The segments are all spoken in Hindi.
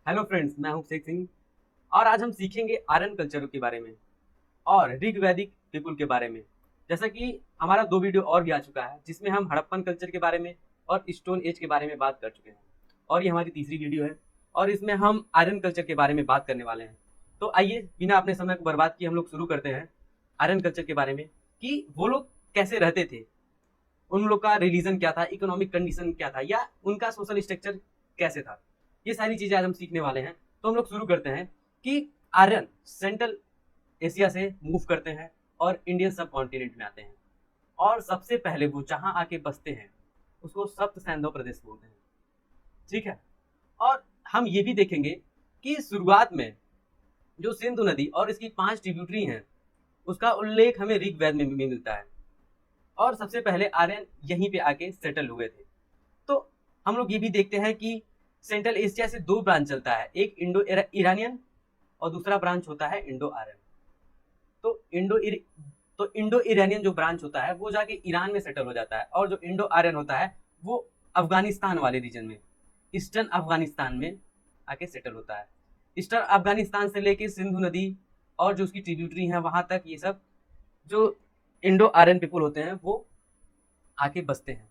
हेलो फ्रेंड्स, मैं हूं शेख सिंह और आज हम सीखेंगे आर्यन कल्चर के बारे में और ऋग वैदिक पीपुल के बारे में। जैसा कि हमारा 2 वीडियो और भी आ चुका है जिसमें हम हड़प्पन कल्चर के बारे में और स्टोन एज के बारे में बात कर चुके हैं और ये हमारी तीसरी वीडियो है और इसमें हम आर्यन कल्चर के बारे में बात करने वाले हैं। तो आइए बिना अपने समय को बर्बाद किए हम लोग शुरू करते हैं आर्यन कल्चर के बारे में कि वो लोग कैसे रहते थे, उन लोग का रिलीजन क्या था, इकोनॉमिक कंडीशन क्या था या उनका सोशल स्ट्रक्चर कैसे था। ये सारी चीजें आज हम सीखने वाले हैं। तो हम लोग शुरू करते हैं कि आर्यन सेंट्रल एशिया से मूव करते हैं और इंडियन सब कॉन्टिनेंट में आते हैं और सबसे पहले वो जहां आके बसते हैं उसको सप्त सैंधव प्रदेश बोलते हैं। ठीक है। और हम ये भी देखेंगे कि शुरुआत में जो सिंधु नदी और इसकी 5 ट्रिब्यूटरी हैं उसका उल्लेख हमें ऋग्वेद में भी मिलता है और सबसे पहले आर्यन यहीं पे आके सेटल हुए थे। तो हम लोग ये भी देखते हैं कि सेंट्रल एशिया से 2 ब्रांच चलता है, एक इंडो ईरानियन और दूसरा ब्रांच होता है इंडो आर्यन। तो इंडो ईरानियन जो ब्रांच होता है वो जाके ईरान में सेटल हो जाता है और जो इंडो आर्यन होता है वो अफगानिस्तान वाले रीजन में, ईस्टर्न अफगानिस्तान में आके सेटल होता है। ईस्टर्न अफगानिस्तान से लेके सिंधु नदी और जो उसकी ट्रिब्यूटरी है वहां तक ये सब जो इंडो आर्यन पीपल होते हैं वो आके बसते हैं।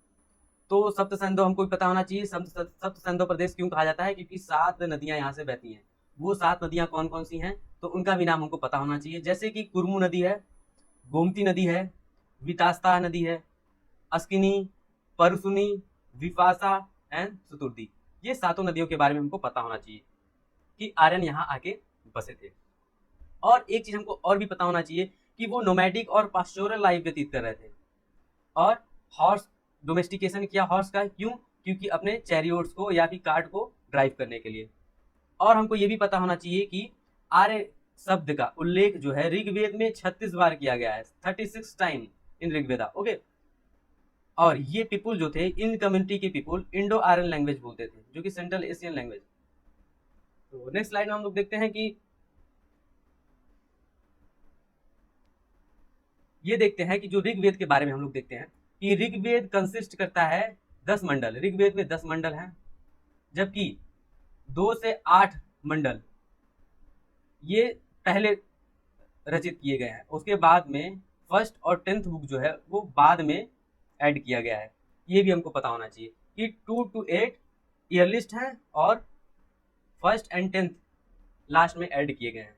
तो सप्त सिंधु हमको भी पता होना चाहिए। सप्त सिंधु प्रदेश क्यों कहा जाता है? क्योंकि 7 नदियां यहाँ से बहती हैं। वो 7 नदियां कौन कौन सी हैं तो उनका भी नाम हमको पता होना चाहिए, जैसे कि कुर्मू नदी है, गोमती नदी है, वितास्ता नदी है, अस्किनी, परसुनी, विपासा एंड सुतुर्दी। ये 7 नदियों के बारे में हमको पता होना चाहिए कि आर्यन यहाँ आके बसे थे। और एक चीज हमको और भी पता होना चाहिए कि वो नोमैडिक और पास्टोरल लाइफ व्यतीत कर रहे थे और हॉर्स डोमेस्टिकेशन किया हॉर्स का। क्यों? क्योंकि अपने चैरियोट्स को या फिर कार्ट को ड्राइव करने के लिए। और हमको ये भी पता होना चाहिए कि आर्य शब्द का उल्लेख जो है ऋग्वेद में 36 बार किया गया है, 36 टाइम इन ऋग्वेदा। ओके। और ये पीपुल जो थे, इन कम्युनिटी के पीपुल इंडो आर्यन लैंग्वेज बोलते थे जो कि सेंट्रल एशियन लैंग्वेज। तो नेक्स्ट स्लाइड में हम लोग देखते हैं कि ये देखते हैं कि जो ऋग्वेद के बारे में हम लोग देखते हैं कि ऋग्वेद कंसिस्ट करता है 10 मंडल। ऋग्वेद में 10 मंडल हैं, जबकि 2 से 8 मंडल ये पहले रचित किए गए हैं। उसके बाद में फर्स्ट और 10th बुक जो है वो बाद में ऐड किया गया है। ये भी हमको पता होना चाहिए कि 2 to 8 ईयर लिस्ट है और फर्स्ट एंड 10th लास्ट में ऐड किए गए हैं।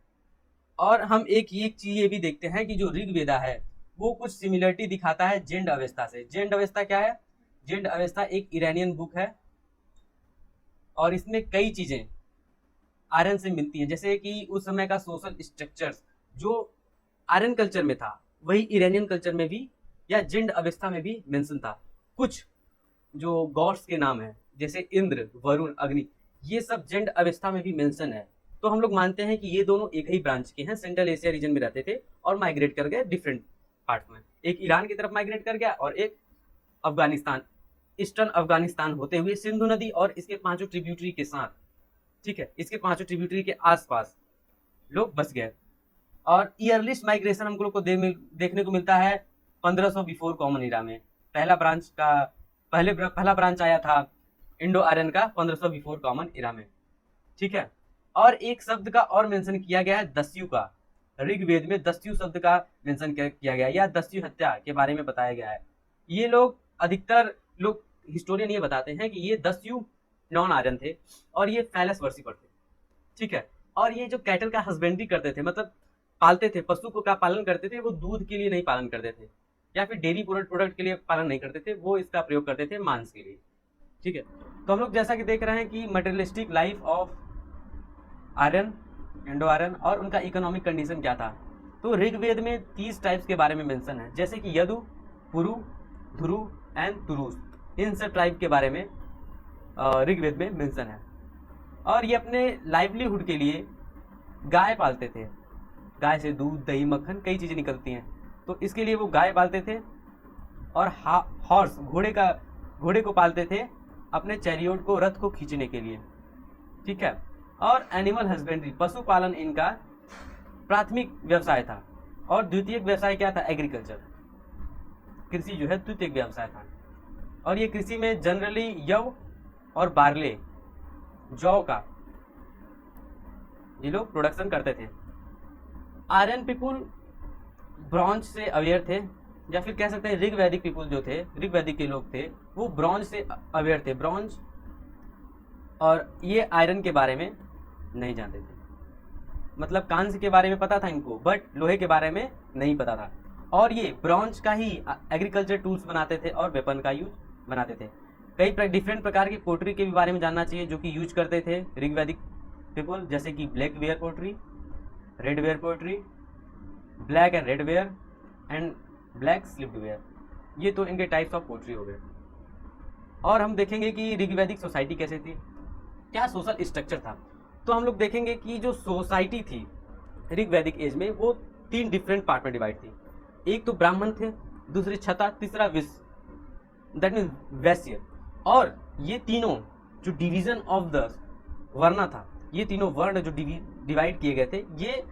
और हम एक चीज ये भी देखते हैं कि जो ऋग्वेदा है वो कुछ सिमिलरिटी दिखाता है जेंड अवेस्ता से। जेंड अवेस्ता क्या है? जेंड अवेस्ता एक ईरानियन बुक है और इसमें कई चीजें आर्यन से मिलती हैं, जैसे कि उस समय का सोशल स्ट्रक्चर्स जो आर्यन कल्चर में था वही ईरानियन कल्चर में भी या जेंड अवेस्ता में भी मेंशन था। कुछ जो गॉड्स के नाम है जैसे इंद्र, वरुण, अग्नि, ये सब जेंड अवेस्ता में भी मेंशन है। तो हम लोग मानते हैं कि ये दोनों एक ही ब्रांच के हैं, सेंट्रल एशिया रीजन में रहते थे और माइग्रेट कर गए डिफरेंट पार्ट में। एक ईरान की तरफ माइग्रेट कर गया और एक अफगानिस्तान, ईस्टर्न अफगानिस्तान होते हुए सिंधु नदी और इसके 5 ट्रिब्यूटरी के साथ, ठीक है, इसके 5 ट्रिब्यूटरी के आसपास लोग बस गए। और ईयरलिस्ट माइग्रेशन हम लोग को देखने को मिलता है 1500 बिफोर कॉमन इरा में। पहला ब्रांच आया था इंडो आर्यन का 1500 बिफोर कॉमन इरा में। ठीक है। और एक शब्द का और मेंशन किया गया है, दस्यु का। ऋग्वेद में दस्यु शब्द का मेंशन किया गया है या दस्यु हत्या के बारे में बताया गया है। ये लोग अधिकतर लोग हिस्टोरियन ये बताते हैं कि ये दस्यु नॉन आर्यन थे और ये फैलस वर्शिपर थे। ठीक है। और ये जो कैटल का हस्बेंड्री करते थे, मतलब पालते थे, पशु को का पालन करते थे, वो दूध के लिए नहीं पालन करते थे या फिर डेयरी प्रोडक्ट के लिए पालन नहीं करते थे, वो इसका प्रयोग करते थे मांस के लिए। ठीक है। तो हम लोग जैसा कि देख रहे हैं कि materialistic life of Aryan, Indo Aryan और उनका इकोनॉमिक कंडीशन क्या था। तो ऋग्वेद में 30 टाइप्स के बारे में मेंशन है, जैसे कि यदु, पुरु, धुरु एंड तुरुस। इन सब ट्राइब के बारे में ऋग्वेद में मेंशन है। और ये अपने लाइवलीहुड के लिए गाय पालते थे। गाय से दूध, दही, मक्खन, कई चीज़ें निकलती हैं, तो इसके लिए वो गाय पालते थे। और हॉर्स, घोड़े को पालते थे अपने चैरियोट को, रथ को खींचने के लिए। ठीक है। और एनिमल हस्बेंड्री, पशुपालन इनका प्राथमिक व्यवसाय था। और द्वितीयक व्यवसाय क्या था? एग्रीकल्चर, कृषि जो है द्वितीयक व्यवसाय था। और ये कृषि में जनरली यव और बार्ले, जौ का ये लोग प्रोडक्शन करते थे। आर्यन पीपुल ब्रॉन्ज से अवेयर थे, या फिर कह सकते हैं ऋग वैदिक पीपुल जो थे, ऋग वैदिक के लोग थे, वो ब्रॉन्ज से अवेयर थे, ब्रॉन्ज, और ये आयरन के बारे में नहीं जानते थे। मतलब कांस्य के बारे में पता था इनको, बट लोहे के बारे में नहीं पता था। और ये ब्रॉन्ज का ही एग्रीकल्चर टूल्स बनाते थे और वेपन का यूज बनाते थे। कई डिफरेंट प्रकार की पोट्री के भी बारे में जानना चाहिए जो कि यूज करते थे ऋग्वैदिक पीपल, जैसे कि black ware pottery, red ware pottery, black and red ware and black slipped ware. ये तो इनके टाइप्स ऑफ पोट्री हो गए। और हम देखेंगे कि ऋग्वैदिक सोसाइटी कैसे थी, क्या सोशल स्ट्रक्चर था। तो हम लोग देखेंगे कि जो सोसाइटी थी ऋग्वैदिक एज में वो 3 डिफरेंट पार्ट में डिवाइड थी। एक तो ब्राह्मण थे, दूसरी क्षत्रिय, तीसरा विश्व, दैट मीन वैश्य। और ये तीनों जो डिवीजन ऑफ द वर्ण था, ये तीनों वर्ण जो डिवाइड किए गए थे, ये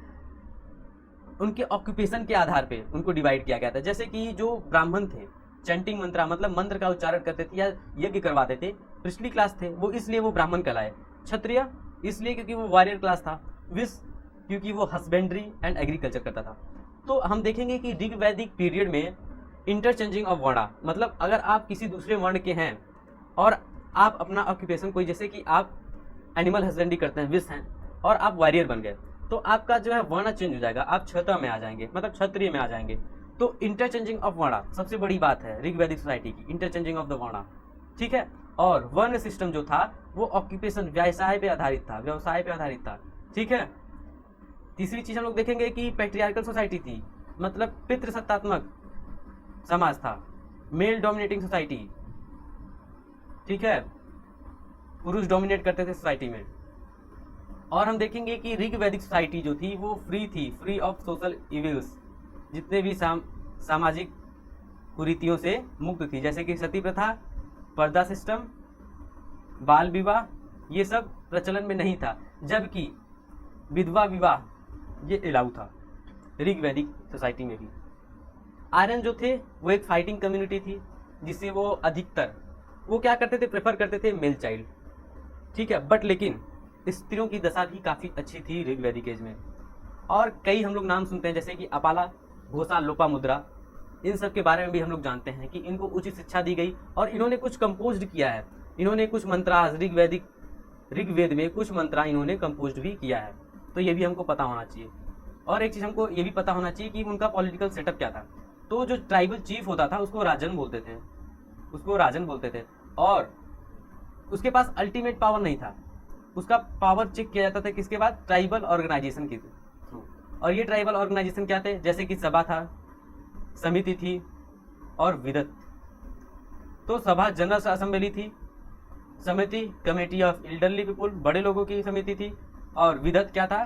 उनके ऑक्यूपेशन के आधार पे उनको डिवाइड किया गया था। जैसे कि जो ब्राह्मण थे चैंटिंग मंत्रा, मतलब मंत्र का उच्चारण करते थे या यज्ञ करवाते थे, पिछली क्लास थे वो, इसलिए वो ब्राह्मण कहलाए। क्षत्रिय इसलिए क्योंकि वो वॉरियर क्लास था। विश्व क्योंकि वो हस्बेंड्री एंड एग्रीकल्चर करता था। तो हम देखेंगे कि ऋग्वैदिक पीरियड में इंटरचेंजिंग ऑफ वर्ण, मतलब अगर आप किसी दूसरे वर्ण के हैं और आप अपना ऑक्यूपेशन कोई, जैसे कि आप एनिमल हस्बेंड्री करते हैं, विश्व हैं, और आप वॉरियर बन गए, तो आपका जो है वर्ण चेंज हो जाएगा, आप क्षत्रिय में आ जाएंगे, मतलब क्षत्रिय में आ जाएंगे। तो इंटरचेंजिंग ऑफ वर्ण सबसे बड़ी बात है ऋग्वैदिक सोसाइटी की, इंटरचेंजिंग ऑफ द वर्ण, ठीक है। और वर्ण सिस्टम जो था वो ऑक्यूपेशन, व्यवसाय पे आधारित था, व्यवसाय पे आधारित था, ठीक है। तीसरी चीज हम लोग देखेंगे कि पैट्रियार्कल सोसाइटी थी, मतलब पितृसत्तात्मक समाज था, मेल डोमिनेटिंग सोसाइटी, ठीक है, पुरुष डोमिनेट करते थे सोसाइटी में। और हम देखेंगे कि ऋग्वैदिक सोसाइटी जो थी वो फ्री थी, फ्री ऑफ सोशल इविल्स, जितने भी सामाजिक कुरीतियों से मुक्त थी, जैसे कि सती प्रथा, पर्दा सिस्टम, बाल विवाह, ये सब प्रचलन में नहीं था, जबकि विधवा विवाह ये अलाउ था ऋग्वैदिक सोसाइटी में भी। आर्यन जो थे वो एक फाइटिंग कम्युनिटी थी, जिससे वो अधिकतर वो क्या करते थे, प्रेफर करते थे मेल चाइल्ड, ठीक है। बट लेकिन स्त्रियों की दशा भी काफ़ी अच्छी थी ऋग्वैदिक एज में। और कई हम लोग नाम सुनते हैं, जैसे कि अपाला, घोषा, लोपामुद्रा, इन सब के बारे में भी हम लोग जानते हैं कि इनको उचित शिक्षा दी गई और इन्होंने कुछ कंपोज्ड किया है, इन्होंने कुछ मंत्रास ऋग्वेद में कुछ मंत्रा इन्होंने कंपोज्ड भी किया है। तो ये भी हमको पता होना चाहिए। और एक चीज़ हमको ये भी पता होना चाहिए कि उनका पॉलिटिकल सेटअप क्या था। तो जो ट्राइबल चीफ होता था उसको राजन बोलते थे, उसको राजन बोलते थे, और उसके पास अल्टीमेट पावर नहीं था, उसका पावर चेक किया जाता था किसके बाद, ट्राइबल ऑर्गेनाइजेशन के थ्रू। और ये ट्राइबल ऑर्गेनाइजेशन क्या थे, जैसे कि सभा था, समिति थी और विदत। तो सभा जनरल असेंबली थी, समिति कमेटी ऑफ एल्डरली पीपुल, बड़े लोगों की समिति थी, और विदत क्या था,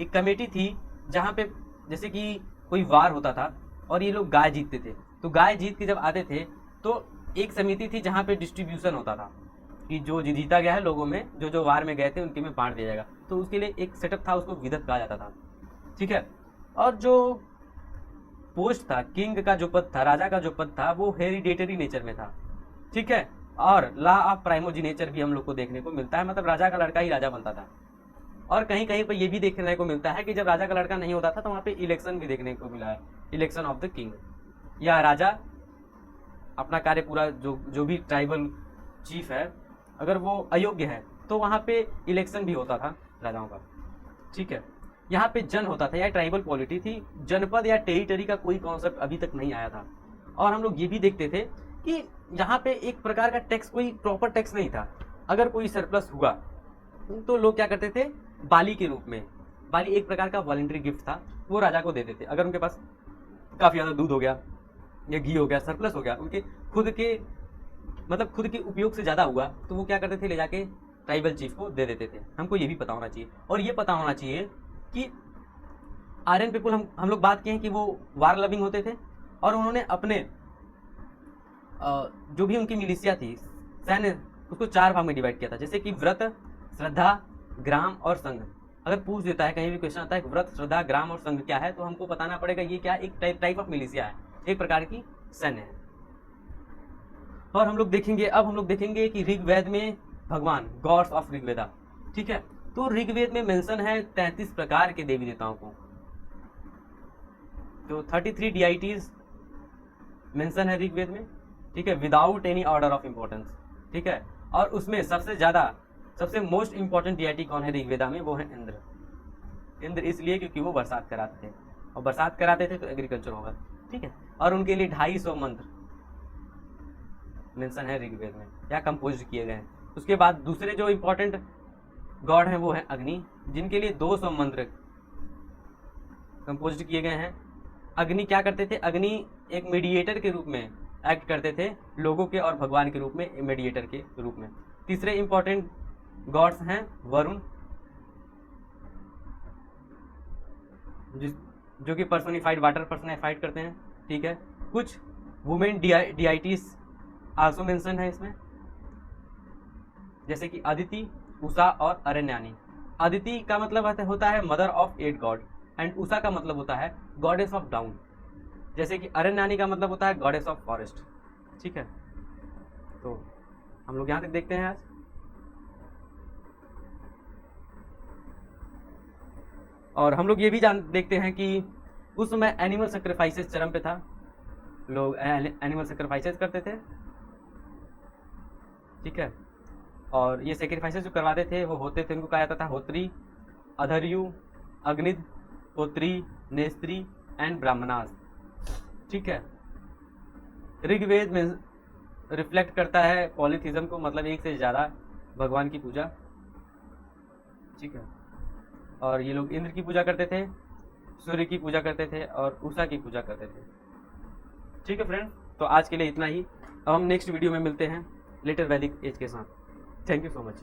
एक कमेटी थी जहाँ पे जैसे कि कोई वार होता था और ये लोग गाय जीतते थे, तो गाय जीत के जब आते थे तो एक समिति थी जहाँ पे डिस्ट्रीब्यूशन होता था कि जो जीता गया है लोगों में, जो जो वार में गए थे उनके में बांट दिया जाएगा। तो उसके लिए एक सेटअप था, उसको विदत कहा जाता था, ठीक है। और जो पोस्ट था, किंग का जो पद था, राजा का जो पद था, वो हेरिडेटरी नेचर में था, ठीक है। और लॉ ऑफ प्राइमोजिनेचर भी हम लोग को देखने को मिलता है, मतलब राजा का लड़का ही राजा बनता था। और कहीं कहीं पर ये भी देखने को मिलता है कि जब राजा का लड़का नहीं होता था तो वहाँ पे इलेक्शन भी देखने को मिला है, इलेक्शन ऑफ द किंग, या राजा अपना कार्य पूरा जो भी ट्राइबल चीफ है अगर वो अयोग्य है तो वहाँ पे इलेक्शन भी होता था राजाओं का, ठीक है। यहाँ पे जन होता था या ट्राइबल पॉलिटी थी, जनपद या टेरिटरी का कोई कॉन्सेप्ट अभी तक नहीं आया था। और हम लोग ये भी देखते थे कि यहाँ पे एक प्रकार का टैक्स, कोई प्रॉपर टैक्स नहीं था। अगर कोई सरप्लस हुआ तो लोग क्या करते थे, बाली के रूप में, बाली एक प्रकार का वॉलंटरी गिफ्ट था, वो राजा को देते थे। अगर उनके पास काफ़ी ज़्यादा दूध हो गया या घी हो गया, सरप्लस हो गया, उनके खुद के उपयोग से ज़्यादा हुआ, तो वो क्या करते थे, ले जाके ट्राइबल चीफ को दे देते थे। हमको ये भी पता होना चाहिए। और ये पता होना चाहिए कि आर्यन पीपुल, हम लोग बात किए हैं कि वो वार लविंग होते थे और उन्होंने अपने जो भी उनकी मिलिशिया थी, सैन्य, उसको 4 भाग में डिवाइड किया था, जैसे कि व्रत, श्रद्धा, ग्राम और संघ। अगर पूछ देता है, कहीं भी क्वेश्चन आता है व्रत, श्रद्धा, ग्राम और संघ क्या है, तो हमको बताना पड़ेगा ये क्या, एक टाइप ऑफ मिलिशिया है, एक प्रकार की सैन्य है। और हम लोग देखेंगे कि ऋग्वेद में भगवान, गॉड्स ऑफ ऋग्वेदा, ठीक है, तो ऋग्वेद में मेंशन है 33 प्रकार के देवी देवताओं को, तो 33 डिआइटीज मेंशन है ऋग्वेद में, ठीक है, without any order of importance, ठीक है। और उसमें सबसे मोस्ट इंपॉर्टेंट डिआइटी कौन है ऋग्वेदा में, वो है इंद्र। इंद्र इसलिए क्योंकि वो बरसात कराते थे, और बरसात कराते थे तो एग्रीकल्चर होगा, ठीक है। और उनके लिए 250 मंत्र मेंशन है ऋग्वेद में या कंपोज किए गए हैं। उसके बाद दूसरे जो इंपॉर्टेंट गॉड हैं वो है अग्नि, जिनके लिए 200 मंत्र कंपोज किए गए हैं। अग्नि क्या करते थे, अग्नि एक मीडिएटर के रूप में एक्ट करते थे, लोगों के और भगवान के रूप में, मीडिएटर के रूप में। तीसरे इंपॉर्टेंट गॉड्स हैं वरुण, जो कि पर्सोनिफाइड वाटर पर्सोनिफाइड करते हैं, ठीक है। कुछ वुमेन डिआइटीज आल्सो मेंशन है इसमें, जैसे कि अदिति, उषा और अरण्यानी। अदिति का मतलब होता है mother of 8 God, and Usha का मतलब होता है गॉडेस ऑफ डाउन, जैसे कि अरण्यानी का मतलब होता है गॉडेस ऑफ फॉरेस्ट, ठीक है। तो हम लोग यहाँ तक देखते हैं आज। और हम लोग ये भी देखते हैं कि उस समय एनिमल सेक्रीफाइसेस चरम पे था, लोग एनिमल सेक्रीफाइसेस करते थे, ठीक है। और ये सेक्रीफाइसेस जो करवाते थे वो होते थे, उनको कहा जाता था होत्री, अधर्यु, अग्निद, होत्री, नेस्त्री एंड ब्राह्मणास, ठीक है। ऋग्वेद में रिफ्लेक्ट करता है पॉलीथिज्म को, मतलब एक से ज़्यादा भगवान की पूजा, ठीक है। और ये लोग इंद्र की पूजा करते थे, सूर्य की पूजा करते थे और उषा की पूजा करते थे, ठीक है फ्रेंड। तो आज के लिए इतना ही, अब हम नेक्स्ट वीडियो में मिलते हैं लेटर वैदिक एज के साथ। Thank you so much.